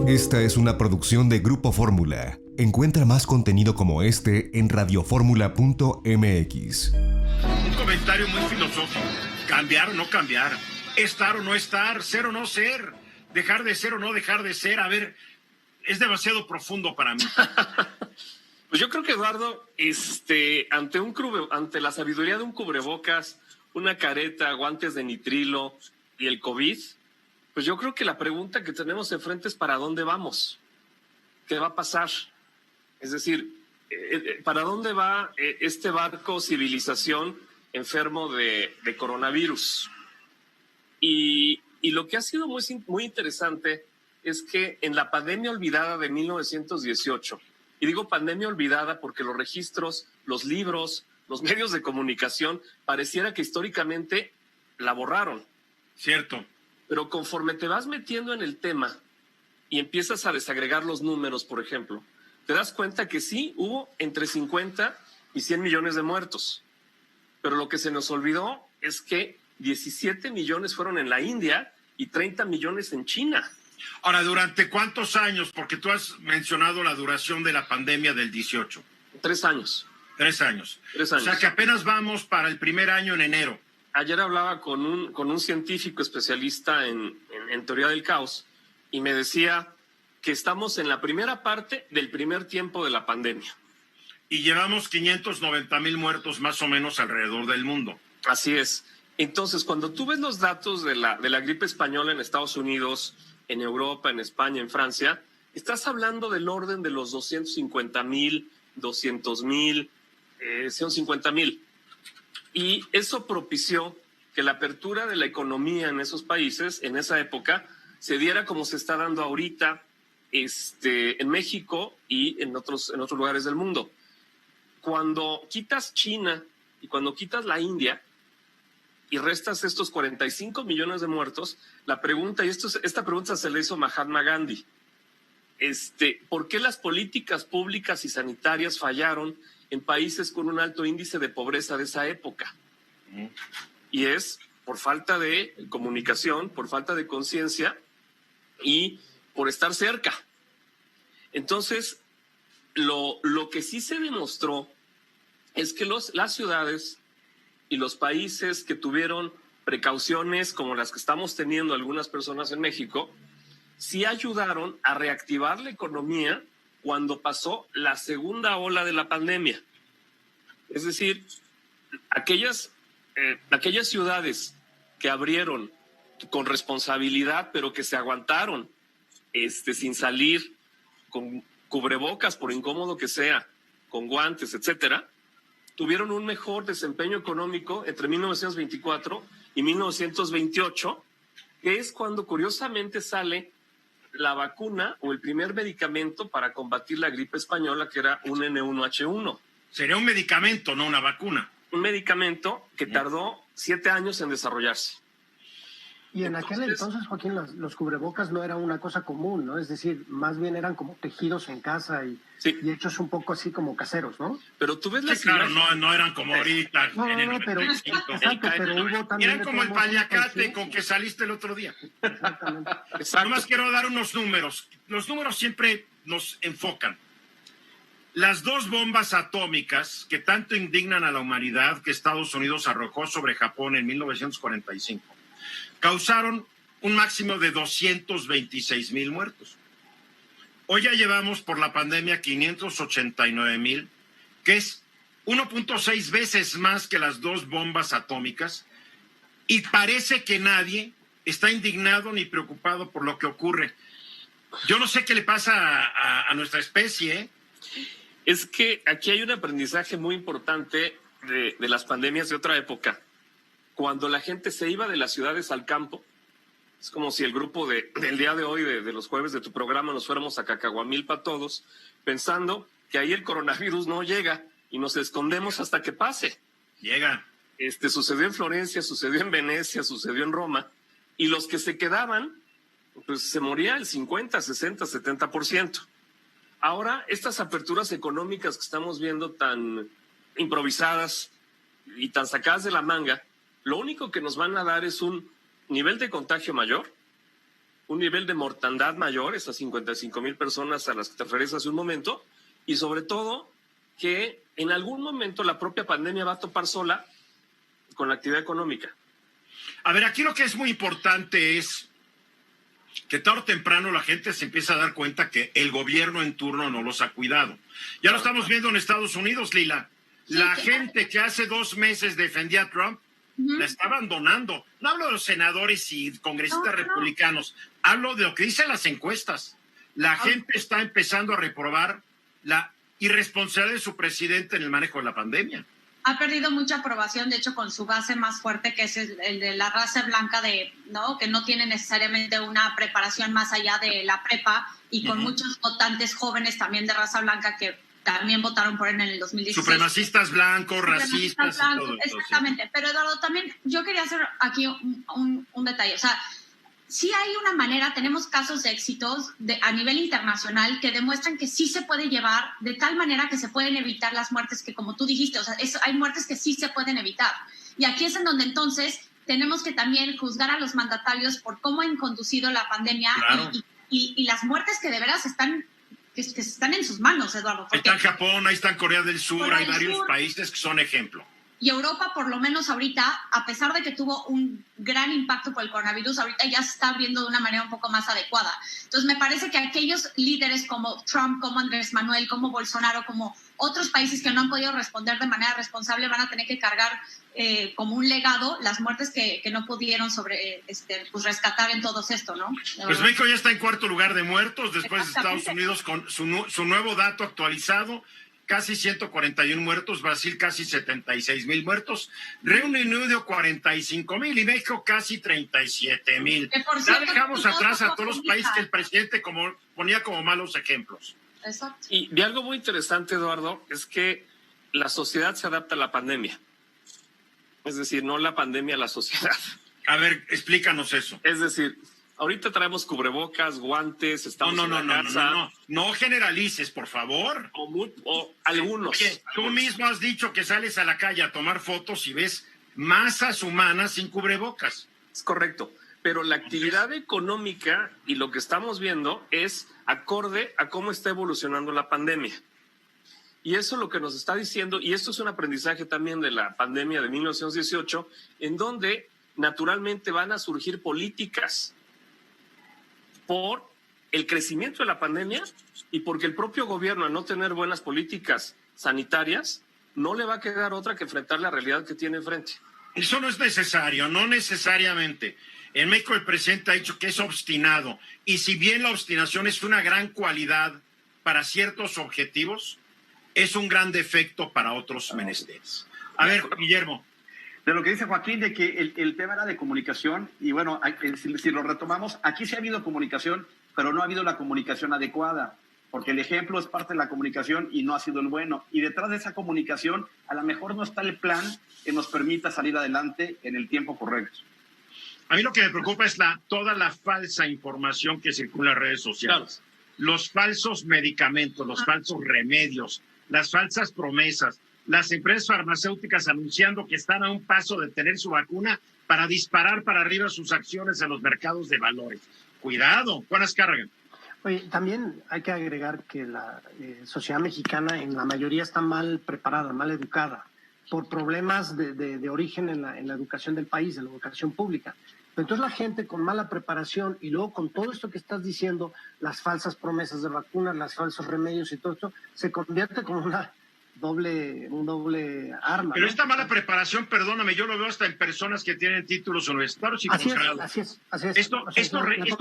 Esta es una producción de Grupo Fórmula. Encuentra más contenido como este en radioformula.mx. Un comentario muy filosófico. Cambiar o no cambiar. Estar o no estar. Ser o no ser. Dejar de ser o no dejar de ser. A ver, es demasiado profundo para mí. Pues yo creo que, Eduardo, ante la sabiduría de un cubrebocas, una careta, guantes de nitrilo y el COVID, pues yo creo que la pregunta que tenemos enfrente es ¿para dónde vamos? ¿Qué va a pasar? Es decir, ¿para dónde va este barco civilización enfermo de coronavirus? Y lo que ha sido muy interesante es que en la pandemia olvidada de 1918, y digo pandemia olvidada porque los registros, los libros, los medios de comunicación, pareciera que históricamente la borraron. Cierto. Pero conforme te vas metiendo en el tema y empiezas a desagregar los números, por ejemplo, te das cuenta que sí hubo entre 50 y 100 millones de muertos. Pero lo que se nos olvidó es que 17 millones fueron en la India y 30 millones en China. Ahora, ¿durante cuántos años? Porque tú has mencionado la duración de la pandemia del 18. 3 años. 3 años. 3 años. O sea que apenas vamos para el primer año en enero. Ayer hablaba con un científico especialista en teoría del caos y me decía que estamos en la primera parte del primer tiempo de la pandemia. Y llevamos 590,000 muertos más o menos alrededor del mundo. Así es. Entonces, cuando tú ves los datos de la gripe española en Estados Unidos, en Europa, en España, en Francia, estás hablando del orden de los 250,000, 200,000, 150,000. Y eso propició que la apertura de la economía en esos países, en esa época, se diera como se está dando ahorita en México y en otros lugares del mundo. Cuando quitas China y cuando quitas la India y restas estos 45 millones de muertos, la pregunta, y esta pregunta se le hizo Mahatma Gandhi, ¿por qué las políticas públicas y sanitarias fallaron en países con un alto índice de pobreza de esa época? Y es por falta de comunicación, por falta de conciencia y por estar cerca. Entonces, lo que sí se demostró es que las ciudades y los países que tuvieron precauciones como las que estamos teniendo algunas personas en México, sí ayudaron a reactivar la economía cuando pasó la segunda ola de la pandemia. Es decir, aquellas ciudades que abrieron con responsabilidad, pero que se aguantaron sin salir, con cubrebocas, por incómodo que sea, con guantes, etcétera, tuvieron un mejor desempeño económico entre 1924 y 1928, que es cuando curiosamente sale la vacuna o el primer medicamento para combatir la gripe española, que era un N1H1. Sería un medicamento, no una vacuna. Un medicamento que tardó 7 años en desarrollarse. Y en aquel entonces, Joaquín, los cubrebocas no era una cosa común, ¿no? Es decir, más bien eran como tejidos en casa y hechos un poco así como caseros, ¿no? Pero tú ves las claro, no eran como ahorita. No, pero hubo también... Eran como el paliacate con que saliste el otro día. Exactamente. Nomás quiero dar unos números. Los números siempre nos enfocan. Las 2 bombas atómicas que tanto indignan a la humanidad que Estados Unidos arrojó sobre Japón en 1945 causaron un máximo de 226,000 muertos. Hoy ya llevamos por la pandemia 589,000, que es 1.6 veces más que las 2 bombas atómicas, y parece que nadie está indignado ni preocupado por lo que ocurre. Yo no sé qué le pasa a nuestra especie, ¿eh? Es que aquí hay un aprendizaje muy importante de las pandemias de otra época. Cuando la gente se iba de las ciudades al campo, es como si el grupo del día de hoy, de los jueves de tu programa, nos fuéramos a Cacahuamilpa todos, pensando que ahí el coronavirus no llega y nos escondemos hasta que pase. Llega. Sucedió en Florencia, sucedió en Venecia, sucedió en Roma, y los que se quedaban, pues se moría el 50, 60, 70%. Ahora, estas aperturas económicas que estamos viendo tan improvisadas y tan sacadas de la manga, lo único que nos van a dar es un nivel de contagio mayor, un nivel de mortandad mayor, esas 55,000 personas a las que te referías hace un momento, y sobre todo que en algún momento la propia pandemia va a topar sola con la actividad económica. A ver, aquí lo que es muy importante es que tarde o temprano la gente se empieza a dar cuenta que el gobierno en turno no los ha cuidado. Ya lo estamos viendo en Estados Unidos, Lila. La gente que hace 2 meses defendía a Trump la está abandonando. No hablo de los senadores y congresistas republicanos, hablo de lo que dicen las encuestas. La gente está empezando a reprobar la irresponsabilidad de su presidente en el manejo de la pandemia. Ha perdido mucha aprobación, de hecho, con su base más fuerte, que es el de la raza blanca, ¿no? Que no tiene necesariamente una preparación más allá de la prepa, y con muchos votantes jóvenes también de raza blanca que también votaron por él en el 2016. Supremacistas blancos, racistas y todo. Exactamente, pero Eduardo, también yo quería hacer aquí un detalle, o sea, sí hay una manera, tenemos casos de éxitos a nivel internacional que demuestran que sí se puede llevar de tal manera que se pueden evitar las muertes que, como tú dijiste, o sea, hay muertes que sí se pueden evitar. Y aquí es en donde entonces tenemos que también juzgar a los mandatarios por cómo han conducido la pandemia, claro, y las muertes que de veras están en sus manos, Eduardo. Ahí está Japón, ahí está Corea del Sur, hay varios países que son ejemplo. Y Europa, por lo menos ahorita, a pesar de que tuvo un gran impacto por el coronavirus, ahorita ya se está viendo de una manera un poco más adecuada. Entonces, me parece que aquellos líderes como Trump, como Andrés Manuel, como Bolsonaro, como otros países que no han podido responder de manera responsable, van a tener que cargar como un legado las muertes que no pudieron pues rescatar en todo esto, ¿no? Pues México ya está en 4º lugar de muertos, después de Estados Unidos con su nuevo dato actualizado. Casi 141 muertos, Brasil casi 76,000 muertos, Reino Unido 45,000 y México casi 37,000. Ya dejamos atrás a todos los países que el presidente ponía como malos ejemplos. Exacto. Y algo muy interesante, Eduardo, es que la sociedad se adapta a la pandemia. Es decir, no la pandemia a la sociedad. A ver, explícanos eso. Es decir, ahorita traemos cubrebocas, guantes, estamos en la casa. No generalices, por favor. O algunos. Oye, tú mismo has dicho que sales a la calle a tomar fotos y ves masas humanas sin cubrebocas. Es correcto, pero la actividad económica y lo que estamos viendo es acorde a cómo está evolucionando la pandemia. Y eso es lo que nos está diciendo, y esto es un aprendizaje también de la pandemia de 1918, en donde naturalmente van a surgir políticas por el crecimiento de la pandemia y porque el propio gobierno, al no tener buenas políticas sanitarias, no le va a quedar otra que enfrentar la realidad que tiene enfrente. Eso no es necesario, no necesariamente. En México el presidente ha dicho que es obstinado, y si bien la obstinación es una gran cualidad para ciertos objetivos, es un gran defecto para otros menesteres. A ver, Guillermo. De lo que dice Joaquín, de que el tema era de comunicación, y bueno, si lo retomamos, aquí sí ha habido comunicación, pero no ha habido la comunicación adecuada, porque el ejemplo es parte de la comunicación y no ha sido el bueno. Y detrás de esa comunicación, a lo mejor no está el plan que nos permita salir adelante en el tiempo correcto. A mí lo que me preocupa es toda la falsa información que circula en redes sociales. Claro. Los falsos medicamentos, los falsos remedios, las falsas promesas, las empresas farmacéuticas anunciando que están a un paso de tener su vacuna para disparar para arriba sus acciones en los mercados de valores. Cuidado, Juan Azcárraga. Oye, también hay que agregar que la sociedad mexicana en la mayoría está mal preparada, mal educada, por problemas de origen en la educación del país, en la educación pública. Entonces la gente con mala preparación y luego con todo esto que estás diciendo, las falsas promesas de vacunas, los falsos remedios y todo esto, se convierte como un doble arma. Pero ¿no? Esta mala preparación, perdóname, yo lo veo hasta en personas que tienen títulos universitarios y posgrados. Así es. Esto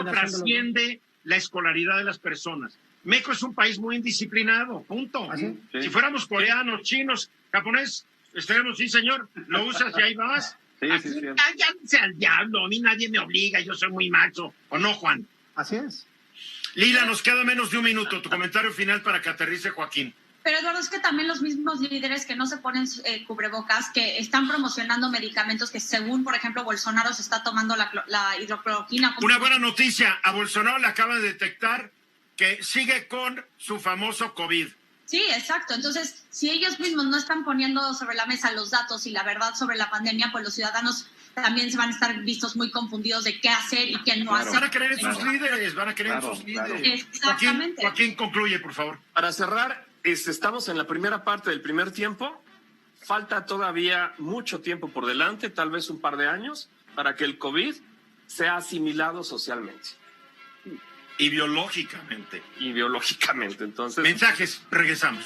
trasciende la escolaridad de las personas. México es un país muy indisciplinado, punto. ¿Sí? Si fuéramos coreanos, chinos, japonés, estaríamos, sí señor, lo usas y ahí vas. Sí. Cállense al diablo, a mí nadie me obliga, yo soy muy macho. ¿O no, Juan? Así es. Lila, nos queda menos de un minuto. Tu comentario final para que aterrice Joaquín. Pero Eduardo, es que también los mismos líderes que no se ponen cubrebocas, que están promocionando medicamentos que según, por ejemplo, Bolsonaro se está tomando la hidrocloroquina. Una buena noticia, a Bolsonaro le acaba de detectar que sigue con su famoso COVID. Sí, exacto. Entonces, si ellos mismos no están poniendo sobre la mesa los datos y la verdad sobre la pandemia, pues los ciudadanos también se van a estar vistos muy confundidos de qué hacer y qué no hacer. Van a creer en sus líderes, van a creer en sus líderes. Exactamente. Joaquín, concluye, por favor. Para cerrar, estamos en la primera parte del primer tiempo. Falta todavía mucho tiempo por delante, tal vez un par de años, para que el COVID sea asimilado socialmente. Y biológicamente. Y biológicamente, entonces... Mensajes, regresamos.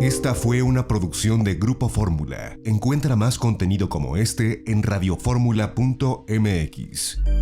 Esta fue una producción de Grupo Fórmula. Encuentra más contenido como este en radioformula.mx.